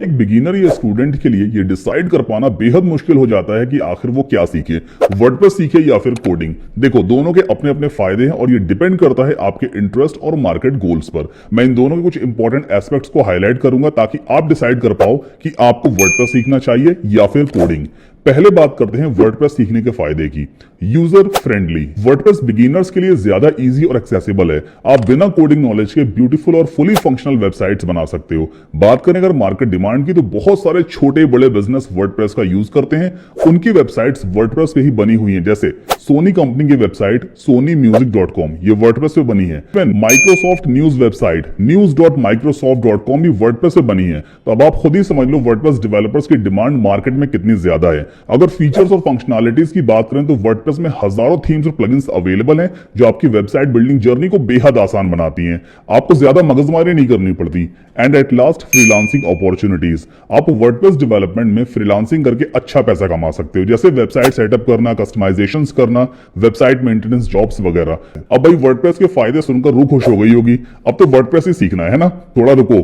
एक बिगिनर या स्टूडेंट के लिए ये डिसाइड कर पाना बेहद मुश्किल हो जाता है कि आखिर वो क्या सीखे, वर्डप्रेस सीखे या फिर कोडिंग। देखो, दोनों के अपने अपने फायदे हैं और ये डिपेंड करता है आपके इंटरेस्ट और मार्केट गोल्स पर। मैं इन दोनों के कुछ इंपॉर्टेंट एस्पेक्ट्स को हाईलाइट करूंगा ताकि आप डिसाइड कर पाओ कि आपको वर्डप्रेस सीखना चाहिए या फिर कोडिंग। पहले बात करते हैं वर्डप्रेस सीखने के फायदे की। यूजर फ्रेंडली, वर्डप्रेस बिगिनर्स के लिए ज्यादा इजी और एक्सेसिबल है। आप बिना कोडिंग नॉलेज के ब्यूटीफुल और फुली फंक्शनल वेबसाइट्स बना सकते हो। बात करें अगर मार्केट डिमांड की, तो बहुत सारे छोटे बड़े बिजनेस वर्डप्रेस का यूज करते हैं। उनकी वेबसाइट्स वर्डप्रेस पे ही बनी हुई हैं। जैसे सोनी कंपनी की वेबसाइट sonymusic.com ये वर्डप्रेस पे बनी है। माइक्रोसॉफ्ट न्यूज वेबसाइट news.microsoft.com भी वर्डप्रेस पे बनी है। तो अब आप खुद ही समझ लो वर्डप्रेस डेवलपर्स की डिमांड मार्केट में कितनी ज्यादा है। अगर फीचर्स और फंक्शनैलिटीज की बात करें तो वर्डप्रेस में हजारों थीम्स और प्लगइन्स अवेलेबल हैं जो आपकी वेबसाइट बिल्डिंग जर्नी को बेहद आसान बनाती हैं। आपको ज्यादा मगजमारी नहीं करनी पड़ती। And at last, freelancing opportunities. आप वर्डप्रेस डेवलपमेंट में फ्रीलांसिंग करके अच्छा पैसा कमा सकते हो, जैसे वेबसाइट सेटअप करना, कस्टमाइजेशंस करना, वेबसाइट मेंटेनेंस जॉब्स वगैरह। अब भाई वर्डप्रेस के फायदे सुनकर रूह खुश हो गई होगी। अब तो वर्डप्रेस ही सीखना है ना? थोड़ा रुको,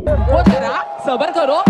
सबर करो।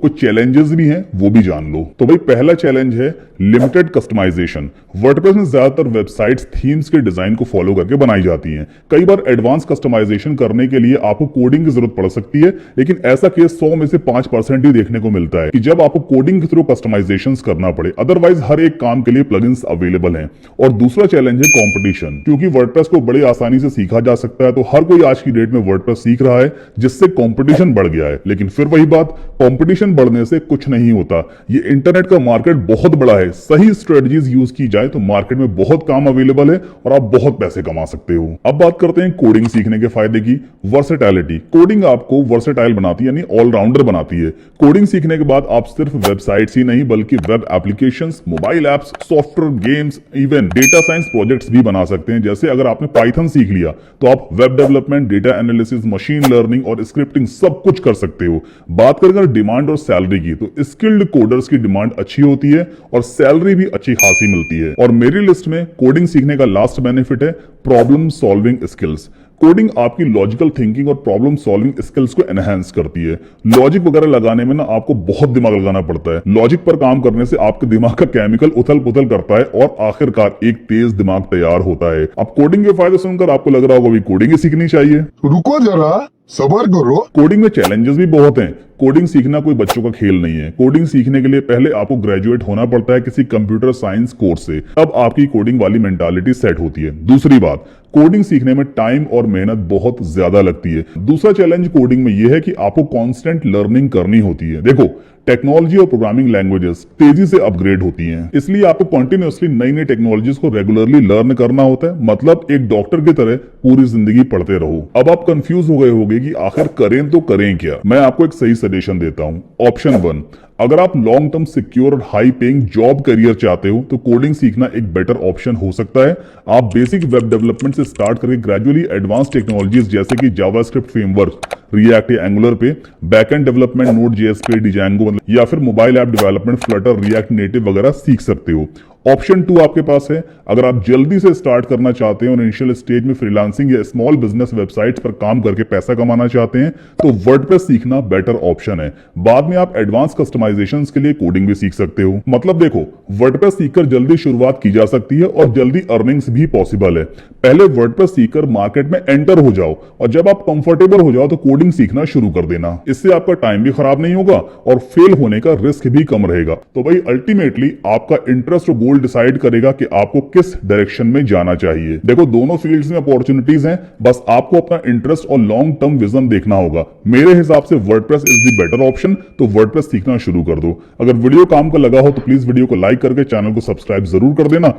कुछ चैलेंजेस भी हैं, वो भी जान लो। तो भाई पहला चैलेंज है लिमिटेड कस्टमाइजेशन। वर्डप्रेस में ज्यादातर वेबसाइट्स थीम्स के डिजाइन को फॉलो करके बनाई जाती हैं। कई बार एडवांस कस्टमाइजेशन करने के लिए आपको कोडिंग की जरूरत पड़ सकती है, लेकिन ऐसा केस 100 में से 5% ही देखने को मिलता है कि जब आपको कोडिंग के थ्रू कस्टमाइजेशन करना पड़े। अदरवाइज हर एक काम के लिए प्लगइन्स अवेलेबल हैं। और दूसरा चैलेंज है कॉम्पिटिशन। क्योंकि वर्डप्रेस को बड़ी आसानी से सीखा जा सकता है, तो हर कोई आज की डेट में वर्डप्रेस सीख रहा है, जिससे कॉम्पिटिशन बढ़ गया है। लेकिन फिर वही बात, कॉम्पिटिशन बढ़ने से कुछ नहीं होता। ये इंटरनेट का मार्केट बहुत बड़ा है। सही स्ट्रेटजीज यूज की जाए तो मार्केट में बहुत काम अवेलेबल है और आप बहुत पैसे कमा सकते हो। अब बात करते हैं कोडिंग सीखने के फायदे की। वर्सेटैलिटी, कोडिंग आपको वर्सेटाइल बनाती है, यानी ऑलराउंडर बनाती है। कोडिंग सीखने के बाद आप सिर्फ वेबसाइट्स ही नहीं बल्कि web applications, mobile apps, software, games, even data science projects भी बना सकते हैं। जैसे अगर आपने पाइथन सीख लिया तो आप web development, data analysis, machine learning और स्क्रिप्टिंग सब कुछ कर सकते हो। बात करें अगर डिमांड और सैलरी की, तो स्किल्ड कोडर्स की डिमांड अच्छी होती है और सैलरी भी अच्छी खासी मिलती है। और मेरी लिस्ट में कोडिंग सीखने का लास्ट बेनिफिट है प्रॉब्लम सॉल्विंग स्किल्स। कोडिंग आपकी लॉजिकल थिंकिंग और प्रॉब्लम सॉल्विंग स्किल्स को एनहांस करती है। लॉजिक वगैरह लगाने में ना आपको बहुत दिमाग लगाना पड़ता है। लॉजिक पर काम करने से आपके दिमाग का केमिकल उथल पुथल करता है और आखिरकार एक तेज दिमाग तैयार होता है। अब कोडिंग के फायदे सुनकर आपको लग रहा होगा भी कोडिंग ही सीखनी चाहिए। रुको जरा, सबर करो। कोडिंग में चैलेंजेस भी बहुत हैं। कोडिंग सीखना कोई बच्चों का खेल नहीं है। कोडिंग सीखने के लिए पहले आपको ग्रेजुएट होना पड़ता है किसी कंप्यूटर साइंस कोर्स से, तब आपकी कोडिंग वाली मेंटालिटी सेट होती है। दूसरी बात, कोडिंग सीखने में टाइम और मेहनत बहुत ज्यादा लगती है। दूसरा चैलेंज कोडिंग में यह है कि आपको कांस्टेंट लर्निंग करनी होती है। देखो, टेक्नोलॉजी और प्रोग्रामिंग लैंग्वेजेस तेजी से अपग्रेड होती हैं, इसलिए आपको कंटिन्यूअसली नई नई टेक्नोलॉजीज को रेगुलरली लर्न करना होता है। मतलब एक डॉक्टर की तरह पूरी जिंदगी पढ़ते रहो। अब आप कंफ्यूज हो गए होंगे कि आखिर करें तो करें क्या। मैं आपको एक सही सजेशन देता हूं। ऑप्शन 1, अगर आप लॉन्ग टर्म सिक्योर और हाई पेइंग जॉब करियर चाहते हो तो कोडिंग सीखना एक बेटर ऑप्शन हो सकता है। आप बेसिक वेब डेवलपमेंट से स्टार्ट करके ग्रेजुअली एडवांस टेक्नोलॉजीज जैसे कि जावास्क्रिप्ट फ्रेमवर्क, रिएक्ट या एंगुलर पे, बैकएंड डेवलपमेंट नोड.जेएस पे, डिजांगो या फिर mobile app development Flutter, react native वगैरह सीख सकते हो। ऑप्शन 2 आपके पास है, अगर आप जल्दी से स्टार्ट करना चाहते हैं और इनिशियल स्टेज में फ्रीलांसिंग या स्मॉल बिजनेस वेबसाइट्स पर काम करके पैसा कमाना चाहते हैं तो वर्डप्रेस सीखना बेटर ऑप्शन है। बाद में आप एडवांस कस्टमाइजेशंस के लिए कोडिंग भी सीख सकते हो। मतलब देखो, वर्डप्रेस सीखकर जल्दी शुरुआत की जा सकती है और जल्दी अर्निंग्स भी पॉसिबल है। पहले वर्डप्रेस सीखकर मार्केट में एंटर हो जाओ और जब आप कंफर्टेबल हो जाओ तो कोडिंग सीखना शुरू कर देना। इससे आपका टाइम भी खराब नहीं होगा और फेल होने का रिस्क भी कम रहेगा। तो भाई अल्टीमेटली आपका इंटरेस्ट और गोल डिसाइड करेगा कि आपको किस डायरेक्शन में जाना चाहिए। देखो, दोनों फील्ड्स में अपॉर्चुनिटीज हैं, बस आपको अपना इंटरेस्ट और लॉन्ग टर्म विजन देखना होगा। मेरे हिसाब से WordPress is the better option, तो वर्डप्रेस सीखना शुरू कर दो। अगर वीडियो काम का लगा हो तो प्लीज वीडियो को लाइक करके चैनल को सब्सक्राइब जरूर कर देना।